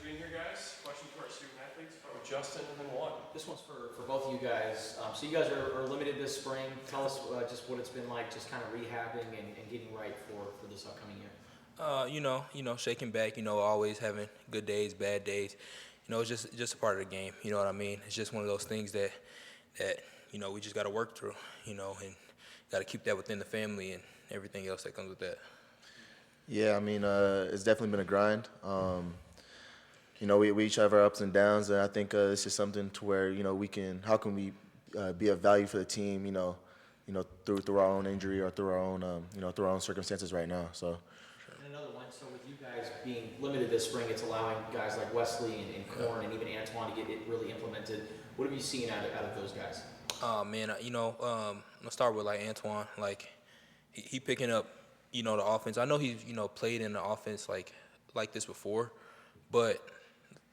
for being here, guys. Question for our student athletes. Start with Justin and then one. This one's for both of you guys. So you guys are limited this spring. Tell us just what it's been like, just kind of rehabbing and getting right for this upcoming year. Shaking back. Always having good days, bad days. It's just a part of the game. You know what I mean? It's just one of those things that we just got to work through. And got to keep that within the family and everything else that comes with that. Yeah, I mean, it's definitely been a grind. We each have our ups and downs, and I think it's just something to where how can we be of value for the team, through our own injury or through our own circumstances right now. So. And another one. So with you guys being limited this spring, it's allowing guys like Wesley and Korn and even Antoine to get it really implemented. What have you seen out of those guys? Let's start with like Antoine. Like he picking up. The offense. I know he's, played in the offense like this before, but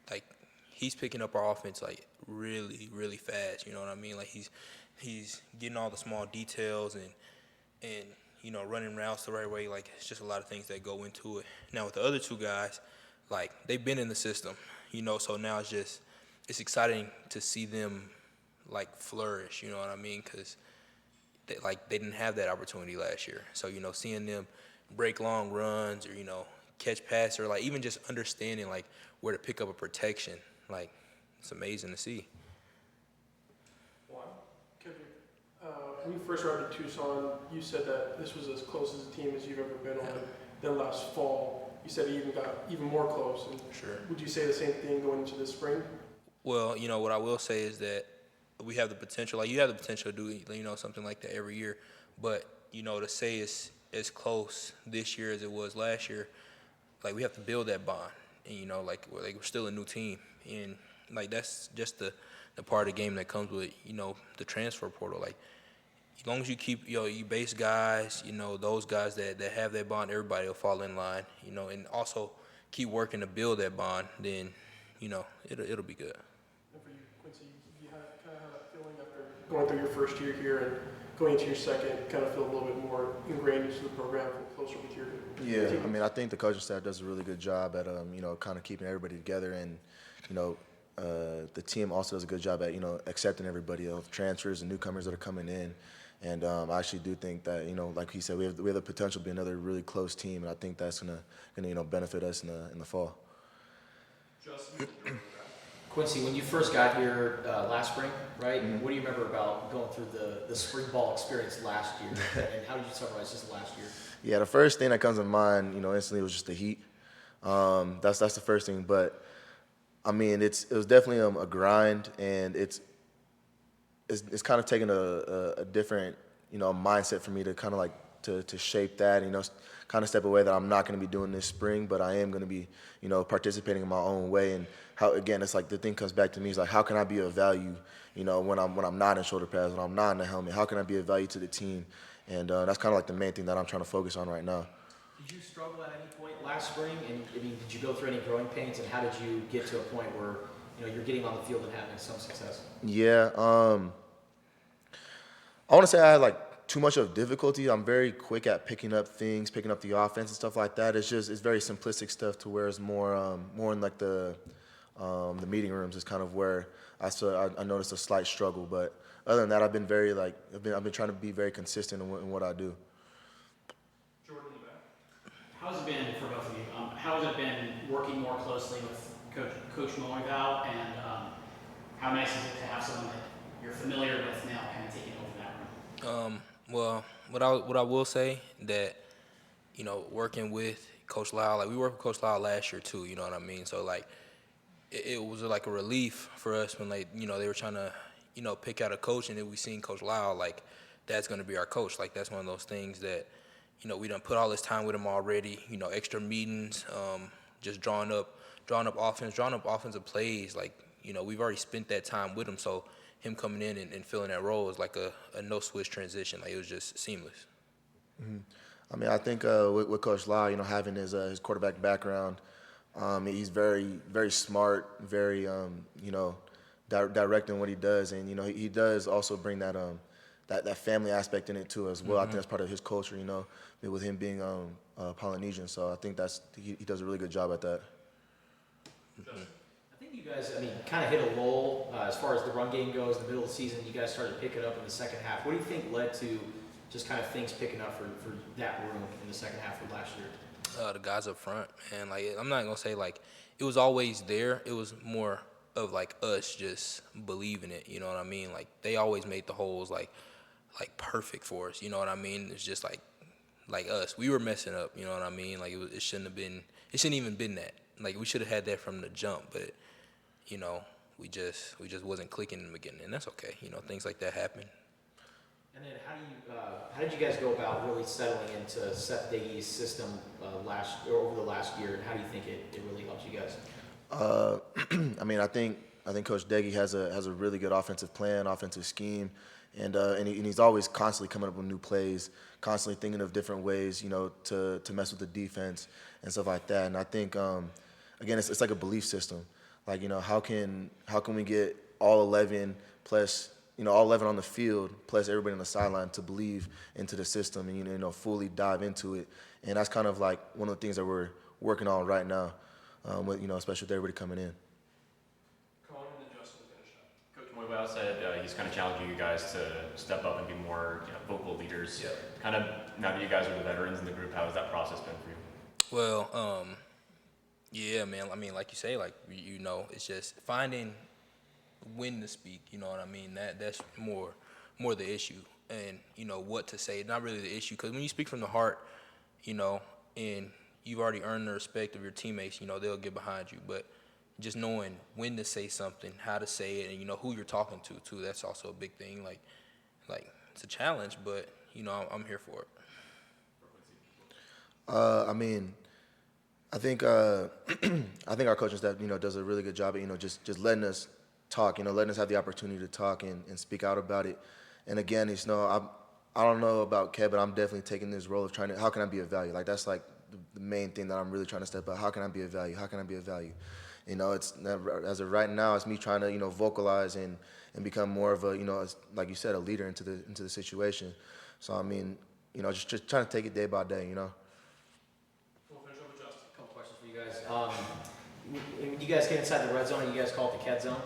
like he's picking up our offense like really, really fast. You know what I mean? Like he's getting all the small details and running routes the right way. Like it's just a lot of things that go into it. Now with the other two guys, like they've been in the system, so now it's exciting to see them like flourish. You know what I mean? Because they didn't have that opportunity last year. So, seeing them break long runs or, catch passes or, like, even just understanding, like, where to pick up a protection, like, it's amazing to see. One. Kedrick, when you first arrived at Tucson, you said that this was as close as a team as you've ever been on. Then last fall, you said it even got even more close. And sure. Would you say the same thing going into this spring? Well, what I will say is that we have the potential. Like, you have the potential to do, something like that every year. But, to say it's as close this year as it was last year, like, we have to build that bond. And, we're still a new team. And, like, that's just the part of the game that comes with, the transfer portal. Like, as long as you keep, you base guys, those guys that have that bond, everybody will fall in line, and also keep working to build that bond, then, it'll be good. And for you, Quincy, you kind of have that feeling after going through your first year here and going into your second, kind of feel a little bit more ingrained into the program, feel closer with your team? I mean, I think the coaching staff does a really good job at, kind of keeping everybody together. And, the team also does a good job at, accepting everybody, transfers and newcomers that are coming in. And I actually do think that, like he said, we have the potential to be another really close team. And I think that's gonna benefit us in the fall. Justin. Quincy, when you first got here last spring, right? Mm-hmm. What do you remember about going through the spring ball experience last year? And how did you summarize just last year? Yeah, the first thing that comes to mind, instantly was just the heat. That's the first thing. But I mean, it was definitely a grind, and it's kind of taking a different mindset for me to kind of like to shape that, kind of step away that I'm not going to be doing this spring, but I am going to be participating in my own way. And how, again, it's like the thing comes back to me is like, how can I be of value when I'm not in shoulder pads, when I'm not in the helmet? How can I be of value to the team? And that's kind of like the main thing that I'm trying to focus on right now. Did you struggle at any point last spring? And I mean, did you go through any growing pains? And how did you get to a point where you're getting on the field and having some success? Yeah, I want to say I had like too much of difficulty. I'm very quick at picking up things, picking up the offense and stuff like that. It's very simplistic stuff to where it's more in like the meeting rooms is kind of where I noticed a slight struggle. But other than that, I've been trying to be very consistent in what I do. Jordan in the back. How's it been for both of you? How has it been working more closely with Coach Molingal, and how nice is it to have someone that you're familiar with now kind of taking over that room? Well, what I will say that, working with Coach Lyle, like we worked with Coach Lyle last year too, you know what I mean? So like, it was like a relief for us when like, they were trying to, pick out a coach, and then we seen Coach Lyle, like that's going to be our coach. Like that's one of those things that, we done put all this time with him already, extra meetings, just drawing up offensive plays. Like, we've already spent that time with him. So him coming in and filling that role is like a no-switch transition. Like, it was just seamless. Mm-hmm. I mean, I think with Coach Lyle, having his quarterback background, he's very, very smart, very, direct in what he does. And, he does also bring that family aspect in it, too, as well. Mm-hmm. I think that's part of his culture, with him being Polynesian. So I think he does a really good job at that. Justin. guys, I mean, kind of hit a lull as far as the run game goes. In the middle of the season, you guys started picking up in the second half. What do you think led to just kind of things picking up for that room in the second half of last year? The guys up front, and like I'm not gonna say like it was always there. It was more of like us just believing it. You know what I mean? Like they always made the holes like perfect for us. You know what I mean? It's just like us. We were messing up. You know what I mean? Like it shouldn't have been. It shouldn't even been that. Like we should have had that from the jump, but you know we just wasn't clicking in the beginning, and that's okay. You know things like that happen. And then how did you guys go about really settling into Seth Diggy's system over the last year, and how do you think it really helps you guys? I mean, I think Coach Deggy has a really good offensive plan, offensive scheme, and he's always constantly coming up with new plays, constantly thinking of different ways, you know, to mess with the defense and stuff like that. And I think again, it's like a belief system. Like, you know, how can we get all 11 plus, you know, all 11 on the field plus everybody on the sideline to believe into the system and, you know, fully dive into it. And that's kind of like one of the things that we're working on right now, with, you know, especially with everybody coming in. Colin and then Justin finish up. Coach Moyval said he's kind of challenging you guys to step up and be more vocal leaders. Yeah. Kind of now that you guys are the veterans in the group, how has that process been for you? Well, yeah, man. I mean, like you say, like you know, it's just finding when to speak. You know what I mean? That's more the issue, and you know what to say. Not really the issue, because when you speak from the heart, you know, and you've already earned the respect of your teammates, you know, they'll get behind you. But just knowing when to say something, how to say it, and you know who you're talking to too. That's also a big thing. Like it's a challenge, but you know I'm here for it. I mean, I think our coaching staff, you know, does a really good job of, you know, just letting us talk, you know, letting us have the opportunity to talk and speak out about it. And again, it's, you know, I don't know about Kev, but I'm definitely taking this role of trying to, how can I be of value? Like that's like the main thing that I'm really trying to step out. How can I be of value? How can I be of value? You know, it's as of right now, it's me trying to, you know, vocalize and become more of a, you know, like you said, a leader into the situation. So I mean, you know, just trying to take it day by day, you know. We'll finish up with Justin. A couple questions for you guys. When you guys get inside the red zone, you guys call it the Ked zone?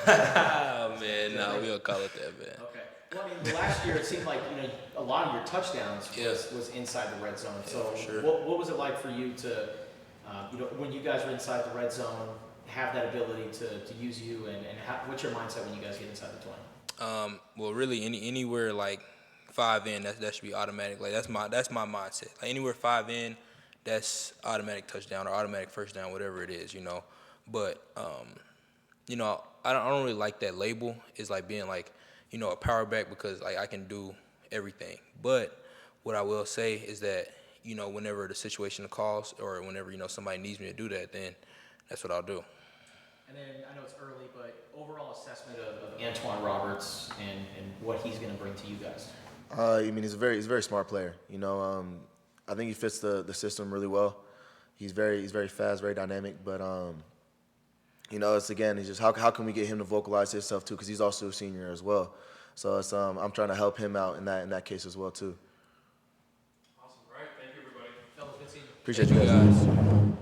Oh man, no, we don't call it that, man. Okay. Well, I mean, last year it seemed like, you know, a lot of your touchdowns was inside the red zone. So for sure. what was it like for you to, you know, when you guys were inside the red zone, have that ability to use you, and what's your mindset when you guys get inside the 20? Well, really, anywhere like 5 in, that should be automatic. Like that's my mindset. Like anywhere 5 in, that's automatic touchdown or automatic first down, whatever it is, you know. But you know, I don't really like that label. It's like being like, you know, a power back, because like I can do everything. But what I will say is that, you know, whenever the situation calls or whenever, you know, somebody needs me to do that, then that's what I'll do. And then I know it's early, but overall assessment of Antoine Roberts and what he's going to bring to you guys. I mean, he's a very smart player. You know, I think he fits the system really well. He's very fast, very dynamic. But you know, it's just how can we get him to vocalize himself too? Because he's also a senior as well. So it's I'm trying to help him out in that case as well too. Awesome. All right. Thank you, everybody. Fellas, good seeing you. Appreciate you guys.